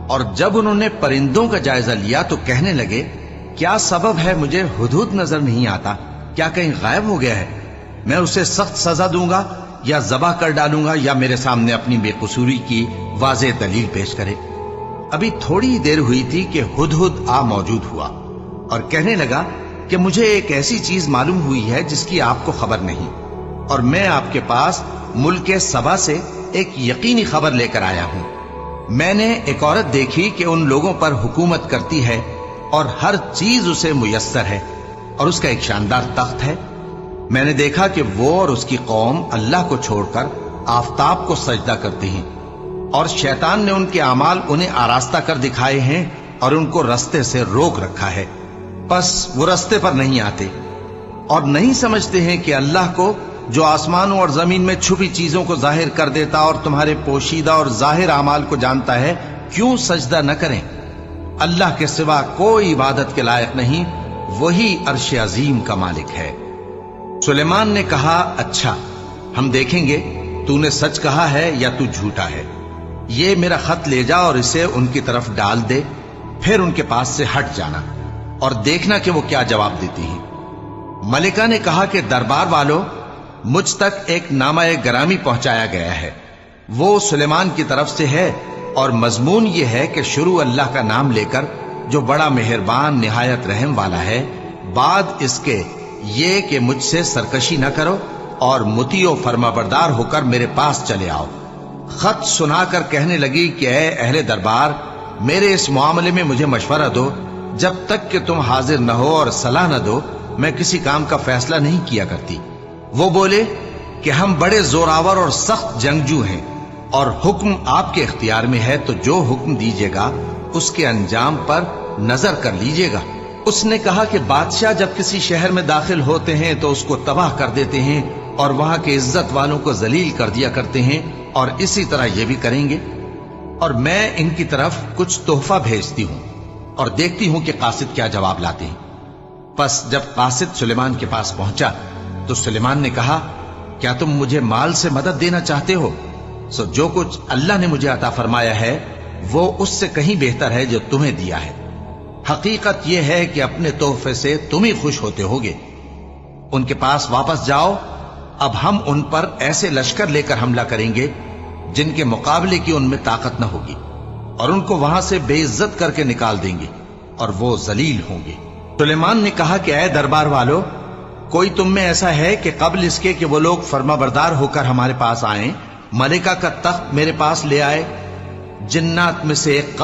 اور جب انہوں نے پرندوں کا جائزہ لیا تو کہنے لگے کیا سبب ہے مجھے ہدہد نظر نہیں آتا؟ کیا کہیں غائب ہو گیا ہے؟ میں اسے سخت سزا دوں گا یا ذبح کر ڈالوں گا یا میرے سامنے اپنی بے قصوری کی واضح دلیل پیش کرے۔ ابھی تھوڑی ہی دیر ہوئی تھی کہ ہدہد آ موجود ہوا اور کہنے لگا کہ مجھے ایک ایسی چیز معلوم ہوئی ہے جس کی آپ کو خبر نہیں، اور میں آپ کے پاس ملک سبا سے ایک یقینی خبر لے کر آیا ہوں۔ میں نے ایک عورت دیکھی کہ ان لوگوں پر حکومت کرتی ہے اور ہر چیز اسے میسر ہے، اور اس کا ایک شاندار تخت ہے۔ میں نے دیکھا کہ وہ اور اس کی قوم اللہ کو چھوڑ کر آفتاب کو سجدہ کرتی ہیں، اور شیطان نے ان کے اعمال انہیں آراستہ کر دکھائے ہیں اور ان کو رستے سے روک رکھا ہے، پس وہ رستے پر نہیں آتے اور نہیں سمجھتے ہیں کہ اللہ کو جو آسمانوں اور زمین میں چھپی چیزوں کو ظاہر کر دیتا اور تمہارے پوشیدہ اور ظاہر اعمال کو جانتا ہے، کیوں سجدہ نہ کریں؟ اللہ کے سوا کوئی عبادت کے لائق نہیں، وہی عرش عظیم کا مالک ہے۔ سلیمان نے کہا اچھا، ہم دیکھیں گے تو نے سچ کہا ہے یا تو جھوٹا ہے۔ یہ میرا خط لے جا اور اسے ان کی طرف ڈال دے، پھر ان کے پاس سے ہٹ جانا اور دیکھنا کہ وہ کیا جواب دیتی ہیں۔ ملکہ نے کہا کہ دربار والوں، مجھ تک ایک نامہ گرامی پہنچایا گیا ہے، وہ سلیمان کی طرف سے ہے، اور مضمون یہ ہے کہ شروع اللہ کا نام لے کر جو بڑا مہربان نہایت رحم والا ہے، بعد اس کے یہ کہ مجھ سے سرکشی نہ کرو اور مطیع و فرما بردار ہو کر میرے پاس چلے آؤ۔ خط سنا کر کہنے لگی کہ اے اہل دربار، میرے اس معاملے میں مجھے مشورہ دو، جب تک کہ تم حاضر نہ ہو اور صلاح نہ دو میں کسی کام کا فیصلہ نہیں کیا کرتی۔ وہ بولے کہ ہم بڑے زوراور اور سخت جنگجو ہیں، اور حکم آپ کے اختیار میں ہے، تو جو حکم دیجیے گا اس کے انجام پر نظر کر لیجیے گا۔ اس نے کہا کہ بادشاہ جب کسی شہر میں داخل ہوتے ہیں تو اس کو تباہ کر دیتے ہیں اور وہاں کے عزت والوں کو ذلیل کر دیا کرتے ہیں، اور اسی طرح یہ بھی کریں گے، اور میں ان کی طرف کچھ تحفہ بھیجتی ہوں اور دیکھتی ہوں کہ قاصد کیا جواب لاتے ہیں۔ پس جب قاصد سلیمان کے پاس پہنچا تو سلیمان نے کہا کیا تم مجھے مال سے مدد دینا چاہتے ہو؟ سو جو کچھ اللہ نے مجھے عطا فرمایا ہے وہ اس سے کہیں بہتر ہے جو تمہیں دیا ہے۔ حقیقت یہ ہے کہ اپنے تحفے سے تم ہی خوش ہوتے ہوگے۔ ان کے پاس واپس جاؤ، اب ہم ان پر ایسے لشکر لے کر حملہ کریں گے جن کے مقابلے کی ان میں طاقت نہ ہوگی، اور ان کو وہاں سے بے عزت کر کے نکال دیں گے اور وہ ذلیل ہوں گے۔ سلیمان نے کہا کہ اے دربار والو، کوئی تم میں ایسا ہے کہ قبل اس کے کہ وہ لوگ فرما بردار ہو کر ہمارے پاس آئیں، ملکہ کا تخت میرے پاس لے آئے؟ جنات میں سے ایک